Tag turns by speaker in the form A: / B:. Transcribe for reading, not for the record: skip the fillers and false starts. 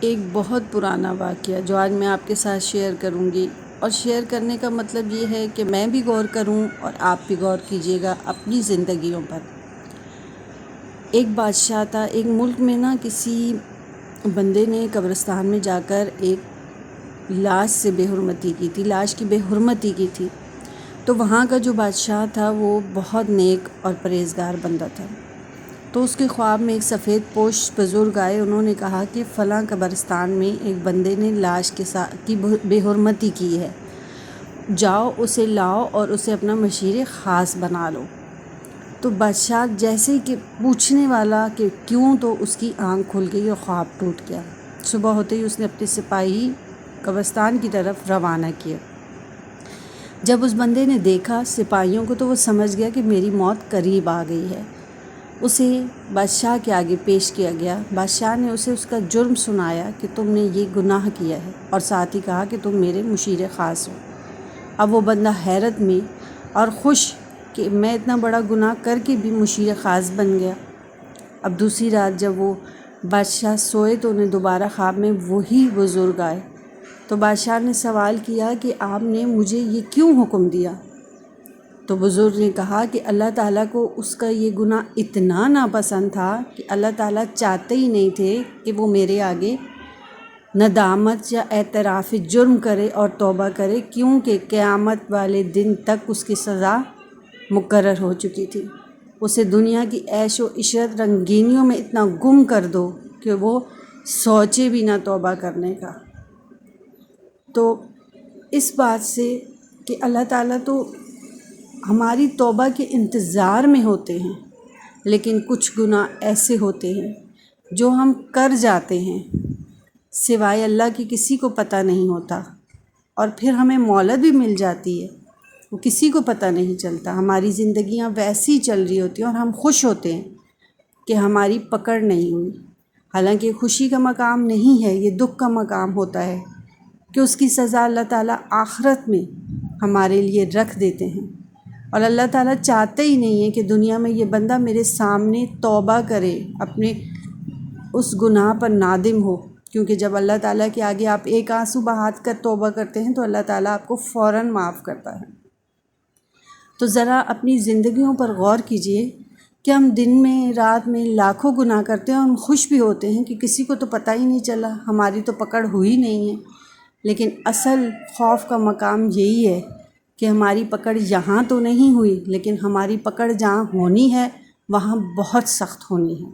A: ایک بہت پرانا واقعہ جو آج میں آپ کے ساتھ شیئر کروں گی، اور شیئر کرنے کا مطلب یہ ہے کہ میں بھی غور کروں اور آپ بھی غور کیجیے گا اپنی زندگیوں پر۔ ایک بادشاہ تھا، ایک ملک میں کسی بندے نے قبرستان میں جا کر ایک لاش سے بے حرمتی کی تھی، لاش کی بے حرمتی کی تھی۔ تو وہاں کا جو بادشاہ تھا وہ بہت نیک اور پرہیزگار بندہ تھا۔ تو اس کے خواب میں ایک سفید پوش بزرگ آئے، انہوں نے کہا کہ فلاں قبرستان میں ایک بندے نے لاش کے ساتھ کی بے حرمتی کی ہے، جاؤ اسے لاؤ اور اسے اپنا مشیر خاص بنا لو۔ تو بادشاہ جیسے کہ پوچھنے والا کہ کیوں، تو اس کی آنکھ کھل گئی اور خواب ٹوٹ گیا۔ صبح ہوتے ہی اس نے اپنے سپاہی قبرستان کی طرف روانہ کیا۔ جب اس بندے نے دیکھا سپاہیوں کو تو وہ سمجھ گیا کہ میری موت قریب آ گئی ہے۔ اسے بادشاہ کے آگے پیش کیا گیا۔ بادشاہ نے اسے اس کا جرم سنایا کہ تم نے یہ گناہ کیا ہے، اور ساتھ ہی کہا کہ تم میرے مشیر خاص ہو۔ اب وہ بندہ حیرت میں اور خوش کہ میں اتنا بڑا گناہ کر کے بھی مشیر خاص بن گیا۔ اب دوسری رات جب وہ بادشاہ سوئے تو انہیں دوبارہ خواب میں وہی بزرگ آئے۔ تو بادشاہ نے سوال کیا کہ آپ نے مجھے یہ کیوں حکم دیا؟ تو بزرگ نے کہا کہ اللہ تعالیٰ کو اس کا یہ گناہ اتنا ناپسند تھا کہ اللہ تعالیٰ چاہتے ہی نہیں تھے کہ وہ میرے آگے ندامت یا اعتراف جرم کرے اور توبہ کرے، کیونکہ قیامت والے دن تک اس کی سزا مقرر ہو چکی تھی۔ اسے دنیا کی عیش و عشرت رنگینیوں میں اتنا گم کر دو کہ وہ سوچے بھی نہ توبہ کرنے کا۔ تو اس بات سے کہ اللہ تعالیٰ تو ہماری توبہ کے انتظار میں ہوتے ہیں، لیکن کچھ گناہ ایسے ہوتے ہیں جو ہم کر جاتے ہیں، سوائے اللہ کی کسی کو پتہ نہیں ہوتا، اور پھر ہمیں مہلت بھی مل جاتی ہے، وہ کسی کو پتہ نہیں چلتا۔ ہماری زندگیاں ویسی چل رہی ہوتی ہیں اور ہم خوش ہوتے ہیں کہ ہماری پکڑ نہیں ہوئی، حالانکہ خوشی کا مقام نہیں ہے، یہ دکھ کا مقام ہوتا ہے کہ اس کی سزا اللہ تعالیٰ آخرت میں ہمارے لیے رکھ دیتے ہیں۔ اور اللہ تعالیٰ چاہتے ہی نہیں ہے کہ دنیا میں یہ بندہ میرے سامنے توبہ کرے، اپنے اس گناہ پر نادم ہو، کیونکہ جب اللہ تعالیٰ کے آگے آپ ایک آنسو بہا کر توبہ کرتے ہیں تو اللہ تعالیٰ آپ کو فوراً معاف کرتا ہے۔ تو ذرا اپنی زندگیوں پر غور کیجئے کہ ہم دن میں رات میں لاکھوں گناہ کرتے ہیں اور ہم خوش بھی ہوتے ہیں کہ کسی کو تو پتہ ہی نہیں چلا، ہماری تو پکڑ ہوئی نہیں ہے، لیکن اصل خوف کا مقام یہی ہے کہ ہماری پکڑ یہاں تو نہیں ہوئی، لیکن ہماری پکڑ جہاں ہونی ہے وہاں بہت سخت ہونی ہے۔